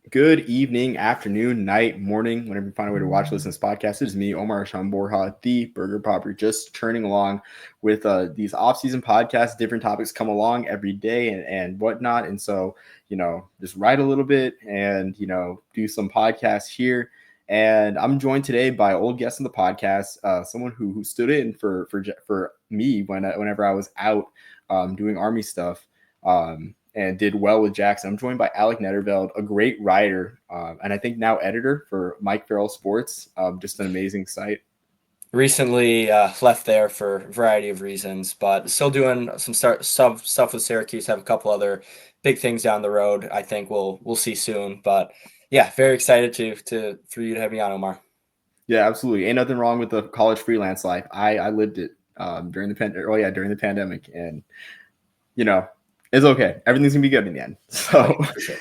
Good evening, afternoon, night, morning, whenever you find a way to watch, listen to this podcast. It is me, Omar Hashan Borja, the Burger Popper, just churning along with these off-season podcasts. Different topics come along every day and whatnot. And so, just write a little bit and, do some podcasts here. And I'm joined today by old guest on the podcast, someone who stood in for me whenever I was out doing Army stuff. And did well with Jackson. I'm joined by Alec Nederveld, a great writer, and I think now editor for Mike Farrell Sports. Just an amazing site. Recently left there for a variety of reasons, but still doing some stuff with Syracuse. Have a couple other big things down the road. I think we'll see soon. But yeah, very excited to for you to have me on, Omar. Yeah, absolutely. Ain't nothing wrong with the college freelance life. I lived it during the pandemic, and you know it's okay. Everything's gonna be good in the end. So Right, for sure.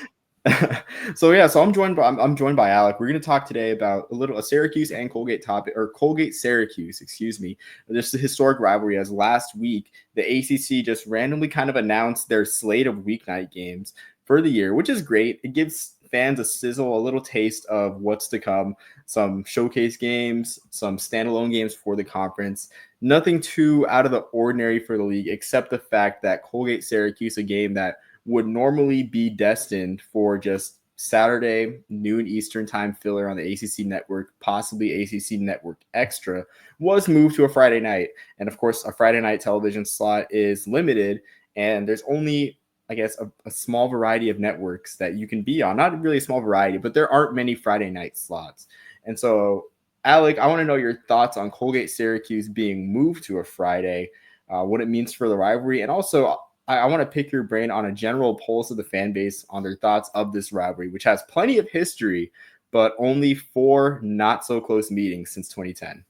so I'm joined by Alec. We're going to talk today about a Syracuse and Colgate topic, or Colgate Syracuse, excuse me. Just a historic rivalry, as last week the ACC just randomly kind of announced their slate of weeknight games for the year, which is great. It gives fans a sizzle, a little taste of what's to come. Some showcase games, some standalone games for the conference. Nothing too out of the ordinary for the league, except the fact that Colgate Syracuse, a game that would normally be destined for just Saturday noon Eastern time filler on the ACC network, possibly ACC network extra, was moved to a Friday night. And of course, a Friday night television slot is limited, and there's only, I guess, a small variety of networks that you can be on. Not really a small variety, but there aren't many Friday night slots. And so, Alec, I want to know your thoughts on Colgate Syracuse being moved to a Friday, what it means for the rivalry, and also I want to pick your brain on a general pulse of the fan base on their thoughts of this rivalry, which has plenty of history, but only four not so close meetings since 2010.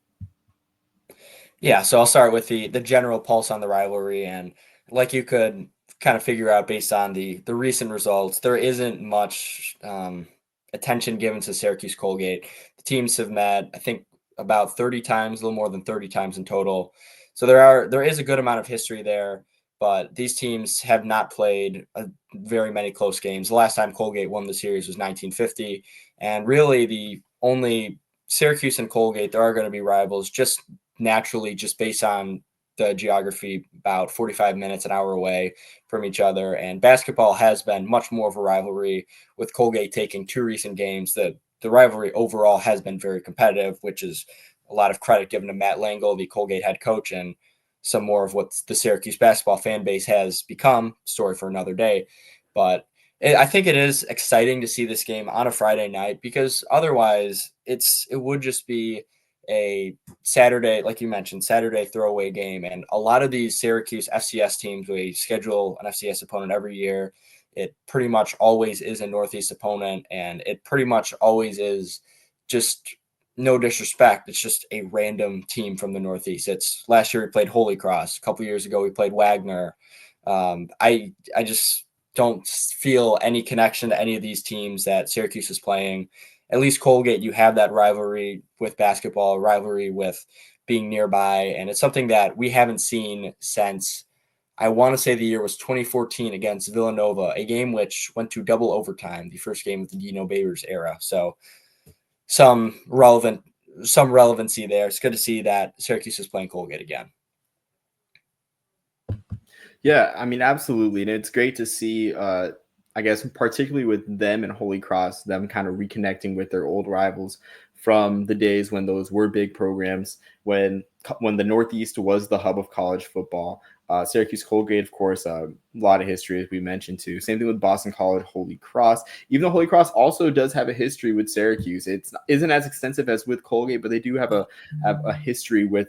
Yeah, so I'll start with the general pulse on the rivalry, and like you could kind of figure out based on the recent results, there isn't much attention given to Syracuse Colgate. The teams have met, I think, about 30 times, a little more than 30 times in total. So there is a good amount of history there, but these teams have not played very many close games. The last time Colgate won the series was 1950, and really the only Syracuse and Colgate, there are going to be rivals just naturally, just based on the geography, about 45 minutes, an hour away from each other. And basketball has been much more of a rivalry, with Colgate taking two recent games. The rivalry overall has been very competitive, which is a lot of credit given to Matt Langle, the Colgate head coach, and some more of what the Syracuse basketball fan base has become. Story for another day. But I think it is exciting to see this game on a Friday night, because otherwise it would just be a Saturday, like you mentioned, Saturday throwaway game. And a lot of these Syracuse FCS teams, we schedule an FCS opponent every year. It pretty much always is a Northeast opponent, and it pretty much always is, just no disrespect, it's just a random team from the Northeast. It's last year we played Holy Cross. A couple years ago we played Wagner. I just don't feel any connection to any of these teams that Syracuse is playing. At least Colgate, you have that rivalry with basketball, rivalry with being nearby, and it's something that we haven't seen since, I want to say, the year was 2014 against Villanova, a game which went to double overtime, the first game of the Dino Babers era. So some relevant some relevancy there. It's good to see that Syracuse is playing Colgate again. Yeah, I mean, absolutely. And it's great to see, I guess, particularly with them and Holy Cross, them kind of reconnecting with their old rivals from the days when those were big programs, when the Northeast was the hub of college football. Syracuse Colgate, of course, a lot of history, as we mentioned too. Same thing with Boston College, Holy Cross. Even though Holy Cross also does have a history with Syracuse, it isn't as extensive as with Colgate, but they do have a history with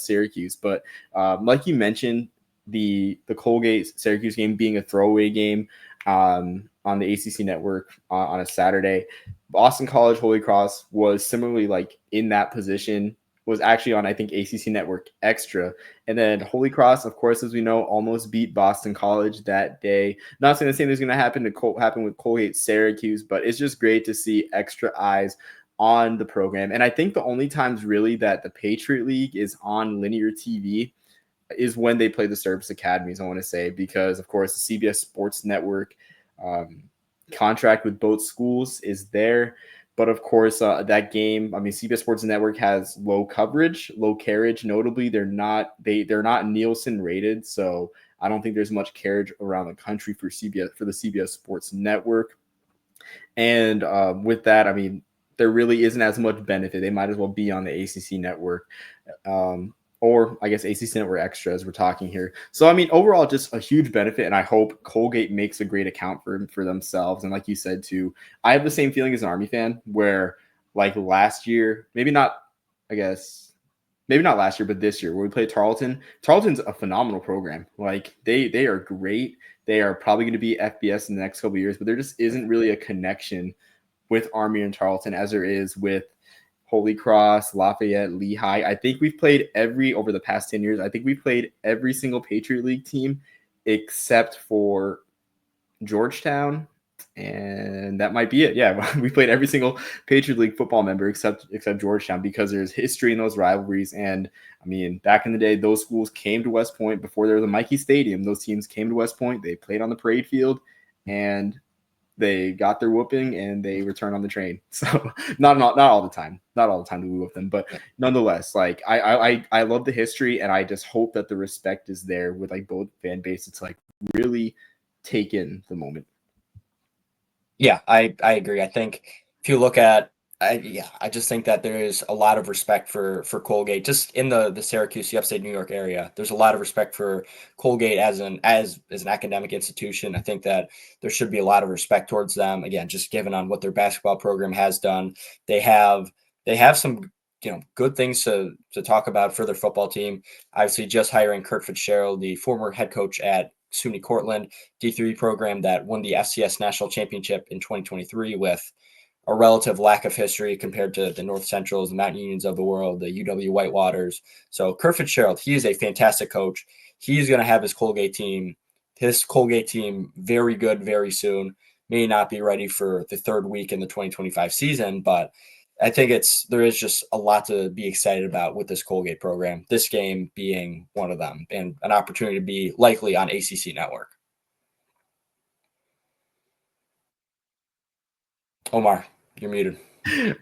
Syracuse. But like you mentioned, the Colgate Syracuse game being a throwaway game on the ACC network on a Saturday. Boston College Holy Cross was similarly like in that position, was actually on, I think, ACC Network Extra. And then Holy Cross, of course, as we know, almost beat Boston College that day. Not saying the same thing's going to happen with Colgate Syracuse, but it's just great to see extra eyes on the program. And I think the only times really that the Patriot League is on linear TV is when they play the Service Academies, I want to say, because, of course, the CBS Sports Network, um, contract with both schools is there. But of course, that game, I mean, CBS Sports Network has low coverage, low carriage. Notably, they're not Nielsen rated, so I don't think there's much carriage around the country for the CBS Sports Network. And with that, I mean, there really isn't as much benefit. They might as well be on the ACC network. Or I guess ACC Network Extra as we're talking here. So, I mean, overall, just a huge benefit. And I hope Colgate makes a great account for themselves. And like you said, too, I have the same feeling as an Army fan where like last year, maybe not last year, but this year where we played Tarleton. Tarleton's a phenomenal program. Like they are great. They are probably going to be FBS in the next couple of years, but there just isn't really a connection with Army and Tarleton as there is with Holy Cross, Lafayette, Lehigh. I think we've played over the past 10 years, I think we've played every single Patriot League team except for Georgetown. And that might be it. Yeah, we played every single Patriot League football member except Georgetown because there's history in those rivalries. And I mean, back in the day, those schools came to West Point before there was a Mikey Stadium. Those teams came to West Point. They played on the parade field, and they got their whooping and they returned on the train. So not all the time do we whoop them, but nonetheless, like I love the history, and I just hope that the respect is there with like both fan bases to like really take in the moment. Yeah, I agree. I think if you look at, I just think that there is a lot of respect for Colgate just in the Syracuse, the upstate New York area. There's a lot of respect for Colgate as an academic institution. I think that there should be a lot of respect towards them. Again, just given on what their basketball program has done, they have some good things to talk about for their football team. Obviously, just hiring Kirk Fitzgerald, the former head coach at SUNY Cortland D3 program that won the FCS national championship in 2023 with a relative lack of history compared to the North Centrals, the Mount Unions of the world, the UW Whitewaters. So Kirk Fitzgerald, he is a fantastic coach. He's going to have his Colgate team very good very soon. May not be ready for the third week in the 2025 season, but I think there is just a lot to be excited about with this Colgate program, this game being one of them, and an opportunity to be likely on ACC Network. Omar, you're muted.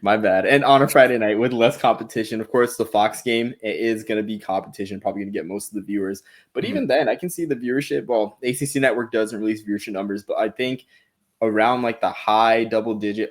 My bad. And on a Friday night with less competition, of course, the Fox game, it is going to be competition, probably going to get most of the viewers. But even then, I can see the viewership. Well, ACC Network doesn't release viewership numbers, but I think around like the high double digit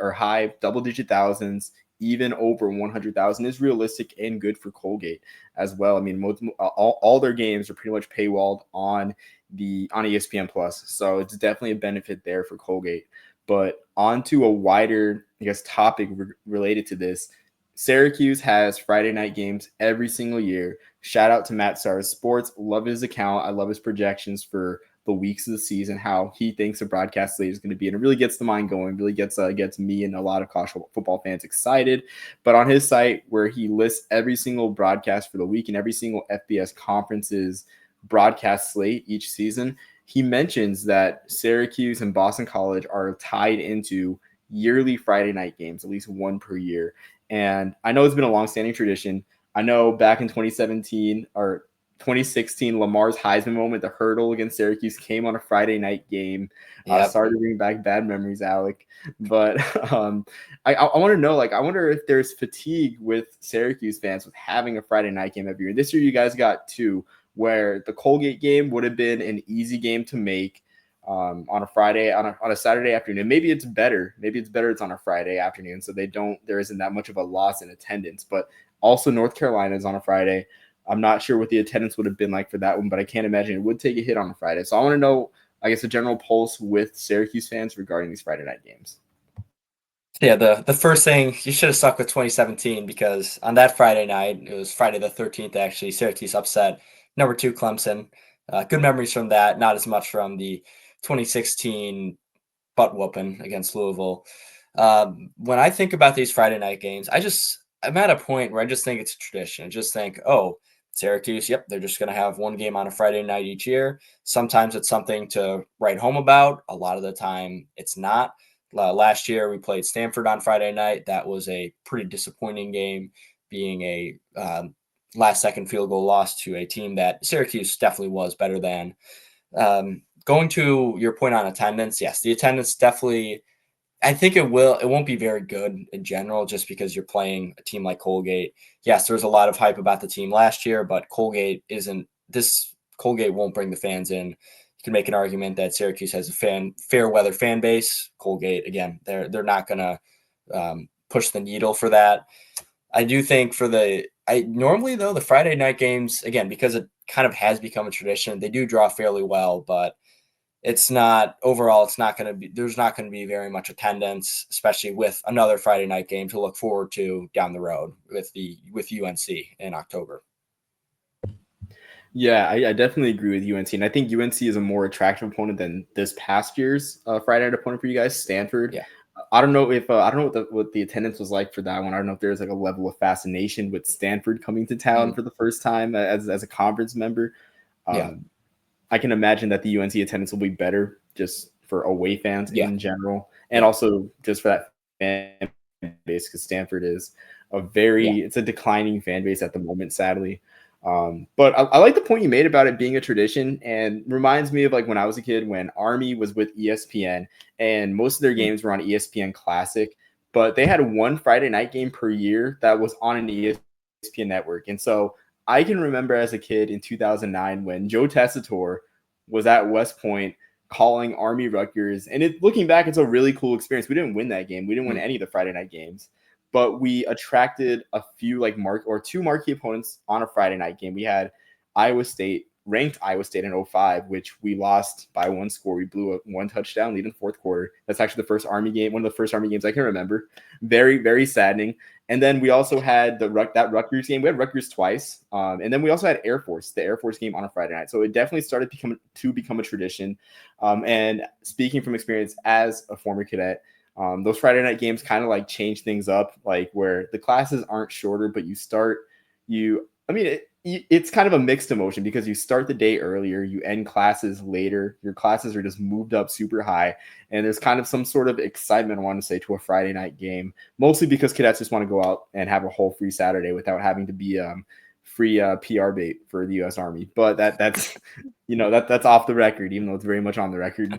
thousands, even over 100,000 is realistic and good for Colgate as well. I mean, all their games are pretty much paywalled on ESPN Plus, so it's definitely a benefit there for Colgate. But on to a wider, I guess, topic related to this. Syracuse has Friday night games every single year. Shout out to Matt Stars Sports. Love his account. I love his projections for the weeks of the season, how he thinks the broadcast slate is going to be. And it really gets the mind going, really gets me and a lot of college football fans excited. But on his site, where he lists every single broadcast for the week and every single FBS conference's broadcast slate each season, he mentions that Syracuse and Boston College are tied into yearly Friday night games, at least one per year. And I know it's been a longstanding tradition. I know back in 2017 or 2016, Lamar's Heisman moment, the hurdle against Syracuse, came on a Friday night game. Sorry to bring back bad memories, Alec. But I want to know, I wonder if there's fatigue with Syracuse fans with having a Friday night game every year. This year, you guys got two, where the Colgate game would have been an easy game to make on a Friday, on a Saturday afternoon. Maybe it's better. It's on a Friday afternoon, so there isn't that much of a loss in attendance. But also North Carolina is on a Friday. I'm not sure what the attendance would have been like for that one, but I can't imagine it would take a hit on a Friday. So I want to know, I guess, a general pulse with Syracuse fans regarding these Friday night games. Yeah, the first thing, you should have stuck with 2017, because on that Friday night, it was Friday the 13th, actually, Syracuse upset number 2 Clemson. Good memories from that, not as much from the 2016 butt whooping against Louisville. When I think about these Friday night games, I'm at a point where I just think it's a tradition. I just think, oh, Syracuse, yep, they're just going to have one game on a Friday night each year. Sometimes it's something to write home about. A lot of the time it's not. Last year we played Stanford on Friday night. That was a pretty disappointing game, being a last-second field goal loss to a team that Syracuse definitely was better than. going to your point on attendance, yes, the attendance definitely. I think it won't be very good in general, just because you're playing a team like Colgate. Yes, there was a lot of hype about the team last year, but Colgate isn't. This Colgate won't bring the fans in. You can make an argument that Syracuse has a fair weather fan base. Colgate, again, they're not gonna push the needle for that. I do think normally though the Friday night games, again, because it kind of has become a tradition, they do draw fairly well, but it's not overall. It's not going to be. There's not going to be very much attendance, especially with another Friday night game to look forward to down the road with UNC in October. Yeah, I definitely agree with UNC, and I think UNC is a more attractive opponent than this past year's Friday night opponent for you guys, Stanford. Yeah. I don't know if I don't know what the attendance was like for that one. I don't know if there's like a level of fascination with Stanford coming to town for the first time as a conference member. Yeah. I can imagine that the UNC attendance will be better just for away fans in general, and also just for that fan base, because Stanford is it's a declining fan base at the moment, sadly. But I like the point you made about it being a tradition, and reminds me of like when I was a kid when Army was with ESPN and most of their games were on ESPN Classic, but they had one Friday night game per year that was on an ESPN network. And so I can remember as a kid in 2009 when Joe Tessitore was at West Point calling Army Rutgers. And looking back, it's a really cool experience. We didn't win that game. We didn't win any of the Friday night games, but we attracted a few two marquee opponents on a Friday night game. We had ranked Iowa State in 2005, which we lost by one score. We blew a one touchdown lead in the fourth quarter. That's actually the first Army game, one of the first Army games I can remember. Very, very saddening. And then we also had that Rutgers game. We had Rutgers twice. And then we also had the Air Force game on a Friday night. So it definitely started to become a tradition. And speaking from experience as a former cadet, those Friday night games kind of like change things up, like where the classes aren't shorter, but it's kind of a mixed emotion because you start the day earlier, you end classes later, your classes are just moved up super high, and there's kind of some sort of excitement, I want to say, to a Friday night game, mostly because cadets just want to go out and have a whole free Saturday without having to be free PR bait for the U.S. Army. But that's that's off the record, even though it's very much on the record.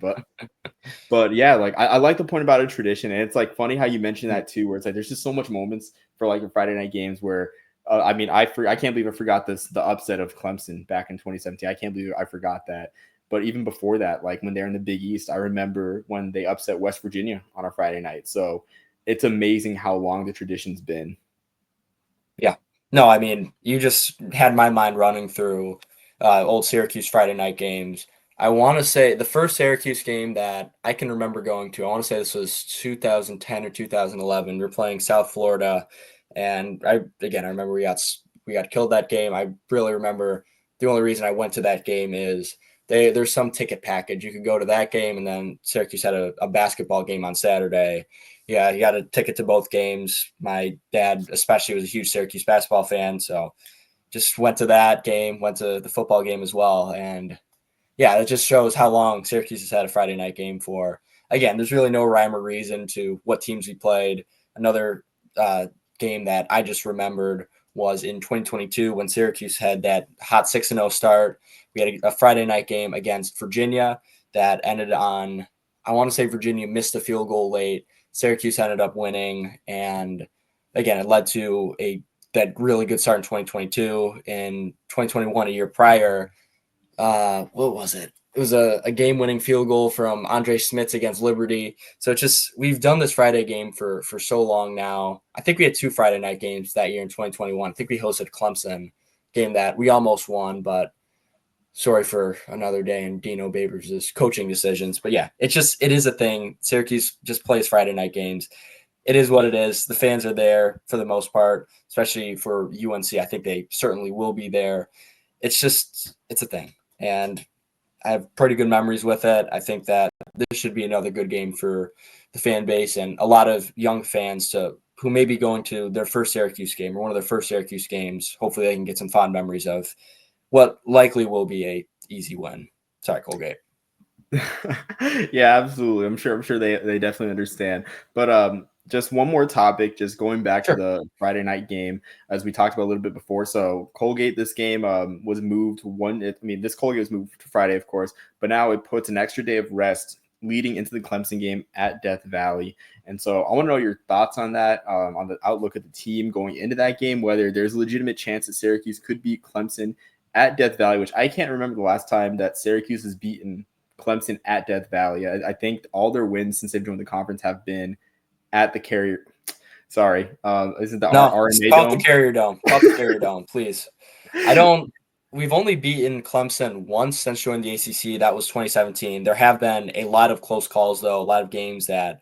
But yeah, like I like the point about a tradition, and it's like funny how you mentioned that too, where it's like there's just so much moments for like Friday night games where I can't believe I forgot the upset of Clemson back in 2017. I can't believe I forgot that. But even before that, like when they're in the Big East, I remember when they upset West Virginia on a Friday night. So it's amazing how long the tradition's been. Yeah. No, I mean, you just had my mind running through old Syracuse Friday night games. I want to say the first Syracuse game that I can remember going to, I want to say this was 2010 or 2011. We're playing South Florida. And I remember we got killed that game. I really remember the only reason I went to that game is there's some ticket package. You could go to that game, and then Syracuse had a basketball game on Saturday. Yeah, you got a ticket to both games. My dad especially was a huge Syracuse basketball fan, so just went to that game, went to the football game as well. And yeah, it just shows how long Syracuse has had a Friday night game for. Again, there's really no rhyme or reason to what teams we played. Another game that I just remembered was in 2022 when Syracuse had that hot 6-0 start. We had a Friday night game against Virginia that ended on, I want to say Virginia missed a field goal late. Syracuse ended up winning, and again, it led to that really good start in 2022. In 2021, a year prior, what was it? It was a game-winning field goal from Andre Smits against Liberty. So it's just, we've done this Friday game for so long now. I think we had 2 Friday night games that year in 2021. I think we hosted Clemson, game that we almost won, but sorry for another day in Dino Babers' coaching decisions. But yeah, it is a thing. Syracuse just plays Friday night games. It is what it is. The fans are there for the most part, especially for UNC. I think they certainly will be there. It's a thing. And I have pretty good memories with it. I think that this should be another good game for the fan base and a lot of young fans who may be going to their first Syracuse game or one of their first Syracuse games. Hopefully they can get some fond memories of what likely will be a easy win. Sorry, Colgate. Yeah, absolutely. I'm sure they definitely understand. But just one more topic, just going back to Sure. the Friday night game, as we talked about a little bit before. So Colgate, this game was moved this Colgate was moved to Friday, of course, but now it puts an extra day of rest leading into the Clemson game at Death Valley. And so I want to know your thoughts on that, on the outlook of the team going into that game, whether there's a legitimate chance that Syracuse could beat Clemson at Death Valley, which I can't remember the last time that Syracuse has beaten Clemson at Death Valley. I think all their wins since they've joined the conference have been at the Carrier. Sorry, isn't the No, RMA call it the Dome? Carrier Dome. Call it the Carrier Dome, please. I don't. We've only beaten Clemson once since joining the ACC. That was 2017. There have been a lot of close calls, though. A lot of games that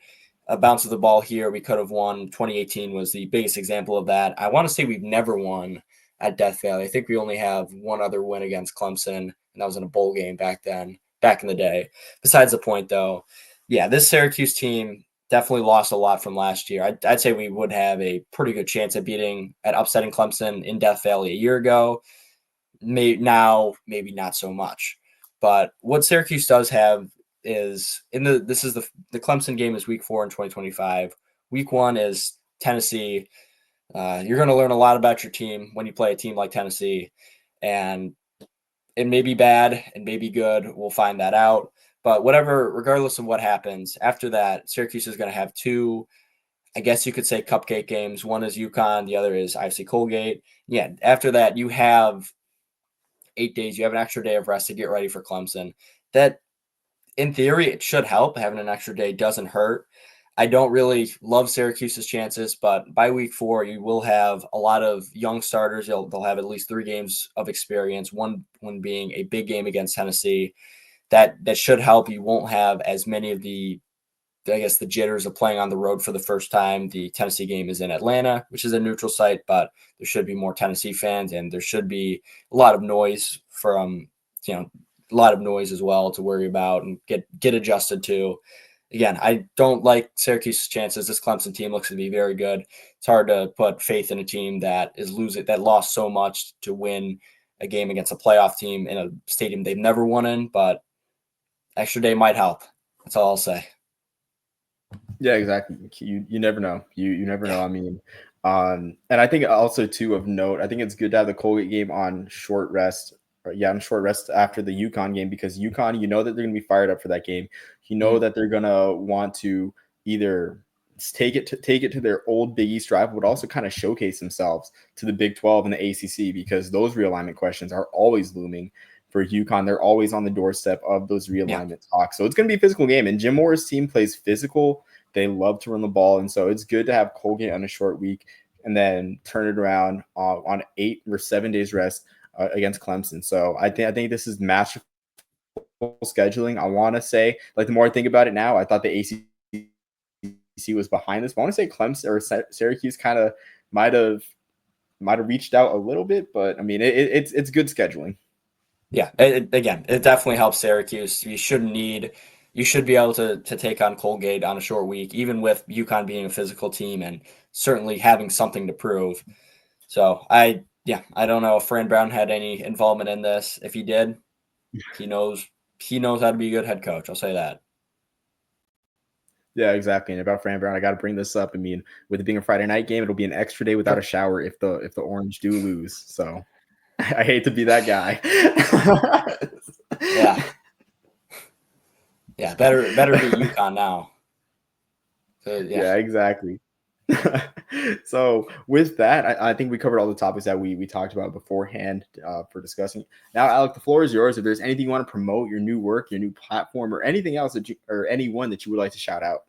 a bounce of the ball here we could have won. 2018 was the biggest example of that. I want to say we've never won at Death Valley. I think we only have one other win against Clemson, and that was in a bowl game back then, back in the day. Besides the point, though, yeah, this Syracuse team definitely lost a lot from last year. I'd say we would have a pretty good chance at upsetting Clemson in Death Valley a year ago. Maybe not so much. But what Syracuse does have is the Clemson game is week 4 in 2025. Week 1 is Tennessee. You're going to learn a lot about your team when you play a team like Tennessee, and it may be bad and may be good. We'll find that out. But regardless of what happens after that, Syracuse is going to have two, I guess you could say, cupcake games. One is UConn, the other is IC Colgate. Yeah, after that, you have 8 days. You have an extra day of rest to get ready for Clemson. That, in theory, it should help. Having an extra day doesn't hurt. I don't really love Syracuse's chances, but by week 4, you will have a lot of young starters. They'll have at least 3 games of experience, one being a big game against Tennessee. That should help. You won't have as many of the jitters of playing on the road for the first time. The Tennessee game is in Atlanta, which is a neutral site, but there should be more Tennessee fans, and there should be a lot of noise a lot of noise as well to worry about and get adjusted to. Again, I don't like Syracuse's chances. This Clemson team looks to be very good. It's hard to put faith in a team that lost so much to win a game against a playoff team in a stadium they've never won in, but extra day might help. That's all I'll say. Yeah, exactly. You never know. You never know. I mean, and I think also too of note, I think it's good to have the Colgate game on short rest. On short rest after the UConn game, because UConn, you know that they're going to be fired up for that game. You know that they're going to want to either take it to their old Big East rival, but also kind of showcase themselves to the Big 12 and the ACC, because those realignment questions are always looming for UConn. They're always on the doorstep of those realignment talks. So it's going to be a physical game, and Jim Moore's team plays physical. They love to run the ball, and so it's good to have Colgate on a short week and then turn it around on 8 or 7 days rest against Clemson. So I think this is masterful scheduling. I want to say, like, the more I think about it now, I thought the ACC was behind this. But I want to say Clemson or Syracuse kind of might have reached out a little bit, but I mean it's good scheduling. Yeah, it definitely helps Syracuse. You should be able to take on Colgate on a short week, even with UConn being a physical team and certainly having something to prove. So I don't know if Fran Brown had any involvement in this. If he did, he knows how to be a good head coach. I'll say that. Yeah, exactly. And about Fran Brown, I got to bring this up. I mean, with it being a Friday night game, it'll be an extra day without a shower if the Orange do lose. So I hate to be that guy. Yeah. Better be UConn now. So, yeah, exactly. So with that, I think we covered all the topics that we talked about beforehand for discussing. Now, Alec, the floor is yours. If there's anything you want to promote, your new work, your new platform, or anything else or anyone that you would like to shout out.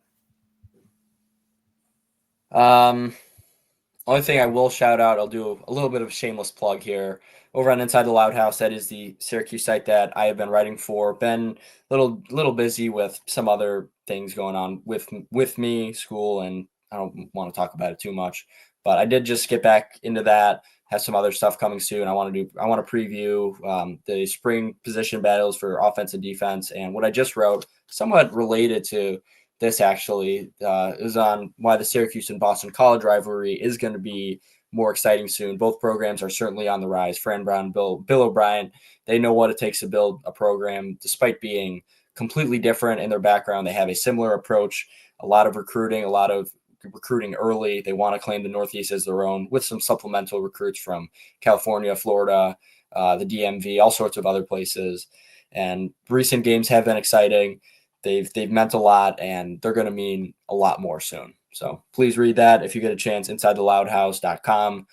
Only thing I will shout out, I'll do a little bit of a shameless plug here. Over on Inside the Loud House, that is the Syracuse site that I have been writing for. Been a little busy with some other things going on with me, school, and I don't want to talk about it too much. But I did just get back into that. Have some other stuff coming soon. I want to preview the spring position battles for offense and defense, and what I just wrote, somewhat related to this actually is on why the Syracuse and Boston College rivalry is going to be more exciting soon. Both programs are certainly on the rise. Fran Brown, Bill O'Brien, they know what it takes to build a program, despite being completely different in their background. They have a similar approach, a lot of recruiting, a lot of recruiting early. They want to claim the Northeast as their own with some supplemental recruits from California, Florida, the DMV, all sorts of other places. And recent games have been exciting. They've meant a lot, and they're going to mean a lot more soon. So please read that if you get a chance. InsideTheLoudHouse.com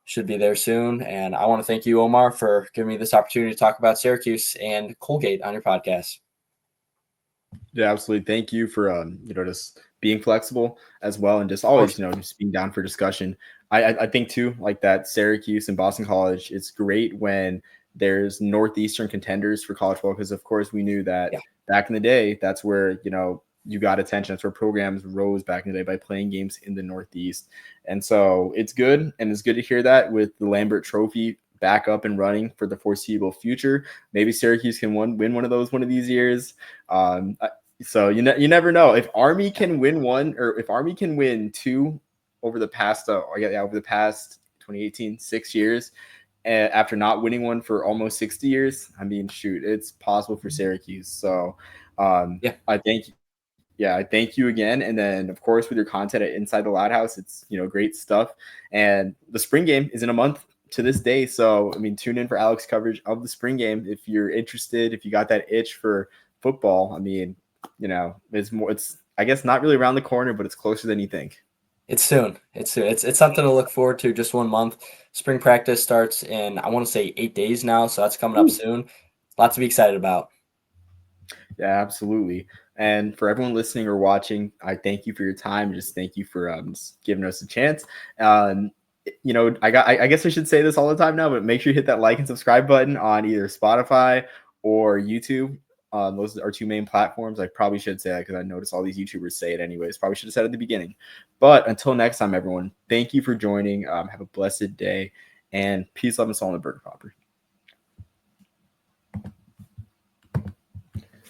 should be there soon. And I want to thank you, Omar, for giving me this opportunity to talk about Syracuse and Colgate on your podcast. Yeah, absolutely. Thank you for just being flexible as well, and just always just being down for discussion. I think too, like that Syracuse and Boston College, it's great when there's Northeastern contenders for college football, because of course we knew that back in the day, that's where you got attention. That's where programs rose back in the day, by playing games in the Northeast. And so it's good, and it's good to hear that with the Lambert Trophy back up and running for the foreseeable future. Maybe Syracuse can win one of those one of these years. So you never know if Army can win one, or if Army can win two over the past 2018 6 years, after not winning one for almost 60 years. I mean, shoot, it's possible for Syracuse. So I thank you again. And then, of course, with your content at Inside the Loud House, it's great stuff. And the spring game is in a month to this day. So, I mean, tune in for Alec's coverage of the spring game if you're interested, if you got that itch for football. I mean, it's I guess not really around the corner, but it's closer than you think. It's soon. It's something to look forward to. Just 1 month. Spring practice starts in, I want to say, 8 days now. So that's coming up soon. Lots to be excited about. Yeah, absolutely. And for everyone listening or watching, I thank you for your time. Just thank you for just giving us a chance. I guess I should say this all the time now, but make sure you hit that like and subscribe button on either Spotify or YouTube. Those are two main platforms. I probably should say that because I noticed all these YouTubers say it anyways. Probably should have said it at the beginning. But until next time, everyone, thank you for joining. Have a blessed day, and peace, love, and salt on the Burger Popper.